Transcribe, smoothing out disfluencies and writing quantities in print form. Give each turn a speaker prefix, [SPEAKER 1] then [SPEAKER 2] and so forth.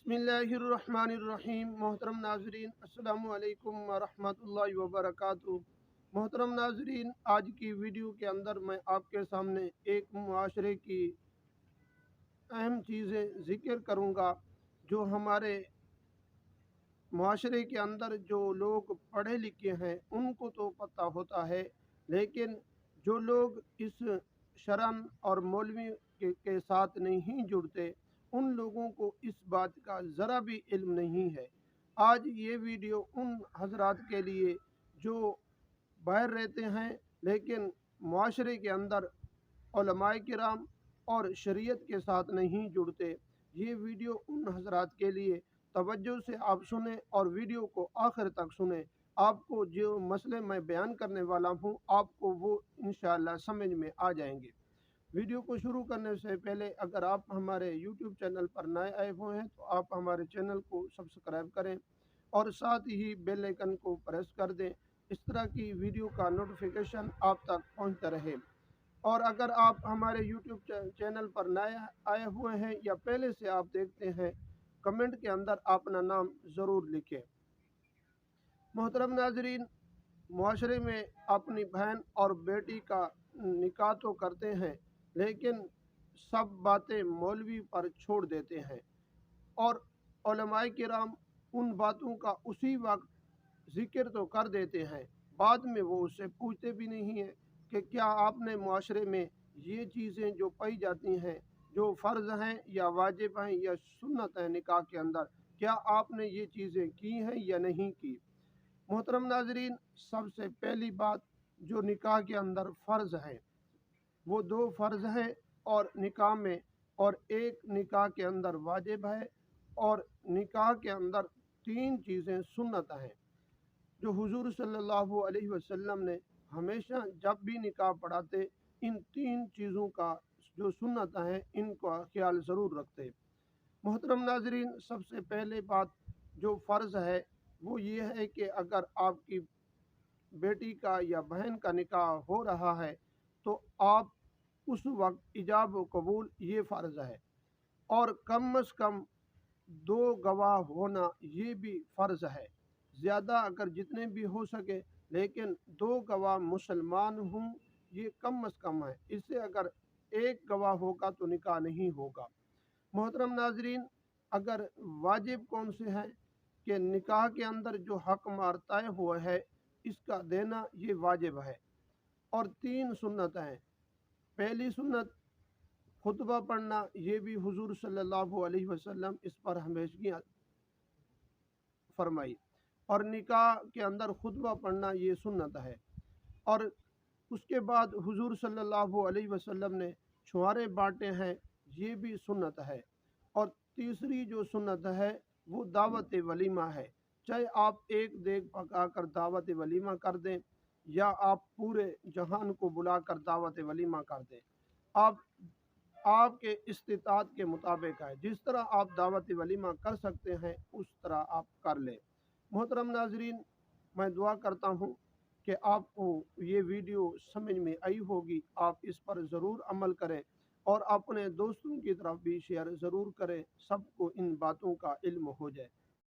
[SPEAKER 1] बिस्मिल्लाहिर्रहमानिर्रहीम। मोहतरम नाजरीन, अस्सलामु अलैकुम वरहमतुल्लाहि वबरकातुहू। मोहतरम नाजरीन, आज की वीडियो के अंदर मैं आपके सामने एक मुआशरे की अहम चीज़ें ज़िक्र करूँगा जो हमारे मुआशरे के अंदर जो लोग पढ़े लिखे हैं उनको तो पता होता है, लेकिन जो लोग इस शरम और मौलवी के साथ नहीं जुड़ते उन लोगों को इस बात का ज़रा भी इल्म नहीं है। आज ये वीडियो उन हजरात के लिए जो बाहर रहते हैं लेकिन मुआशरे के अंदर उलमाए किराम और शरीयत के साथ नहीं जुड़ते, ये वीडियो उन हजरात के लिए तवज्जो से आप सुने और वीडियो को आखिर तक सुने। आपको जो मसले मैं बयान करने वाला हूँ आपको वो इंशाअल्लाह समझ में आ जाएंगे। वीडियो को शुरू करने से पहले अगर आप हमारे यूट्यूब चैनल पर नए आए हुए हैं तो आप हमारे चैनल को सब्सक्राइब करें और साथ ही बेल आइकन को प्रेस कर दें। इस तरह की वीडियो का नोटिफिकेशन आप तक पहुंचता रहे। और अगर आप हमारे यूट्यूब चैनल पर नए आए हुए हैं या पहले से आप देखते हैं, कमेंट के अंदर अपना नाम ज़रूर लिखें। मोहतरम नाजरीन, मुआशरे में अपनी बहन और बेटी का निकाह तो करते हैं लेकिन सब बातें मौलवी पर छोड़ देते हैं और उलमाए किराम उन बातों का उसी वक्त ज़िक्र तो कर देते हैं, बाद में वो उससे पूछते भी नहीं हैं कि क्या आपने मुआशरे में ये चीज़ें जो पाई जाती हैं जो फ़र्ज़ हैं या वाजिब हैं या सुन्नत हैं निकाह के अंदर, क्या आपने ये चीज़ें की हैं या नहीं की। मोहतरम नाजरीन, सबसे पहली बात जो निकाह के अंदर फ़र्ज़ है वो दो फ़र्ज़ हैं और निकाह में, और एक निकाह के अंदर वाजिब है और निकाह के अंदर तीन चीज़ें सुन्नत हैं जो हुजूर सल्लल्लाहु अलैहि वसल्लम ने हमेशा जब भी निकाह पढ़ाते इन तीन चीज़ों का जो सुन्नत हैं इनका ख्याल ज़रूर रखते। मोहतरम नाजरीन, सबसे पहले बात जो फ़र्ज़ है वो ये है कि अगर आपकी बेटी का या बहन का निकाह हो रहा है तो आप उस वक्त इजाब व कबूल ये फ़र्ज़ है, और कम अज़ कम दो गवाह होना ये भी फ़र्ज़ है। ज़्यादा अगर जितने भी हो सके लेकिन दो गवाह मुसलमान हों ये कम अज़ कम है, इससे अगर एक गवाह होगा तो निकाह नहीं होगा। मोहतरम नाजरीन, अगर वाजिब कौन से हैं कि निकाह के अंदर जो हक मार तय हुआ है इसका देना ये वाजिब है, और तीन सुन्नत हैं। पहली सुन्नत खुतबा पढ़ना, ये भी हुजूर सल्लल्लाहु अलैहि वसल्लम इस पर हमेशगी फरमाई, और निकाह के अंदर खुतबा पढ़ना ये सुन्नत है। और उसके बाद हुजूर सल्लल्लाहु अलैहि वसल्लम ने छुआरे बांटे हैं, ये भी सुन्नत है। और तीसरी जो सुन्नत है वो दावत वलीमा है, चाहे आप एक देग पकाकर दावत वलीमा कर दें या आप पूरे जहान को बुलाकर दावत वलीमा कर दें, आप आपके इस्तिताअत के मुताबिक है। जिस तरह आप दावत वलीमा कर सकते हैं उस तरह आप कर लें। मोहतरम नाजरीन, मैं दुआ करता हूँ कि आपको ये वीडियो समझ में आई होगी, आप इस पर ज़रूर अमल करें और अपने दोस्तों की तरफ भी शेयर ज़रूर करें, सबको इन बातों का इल्म हो जाए।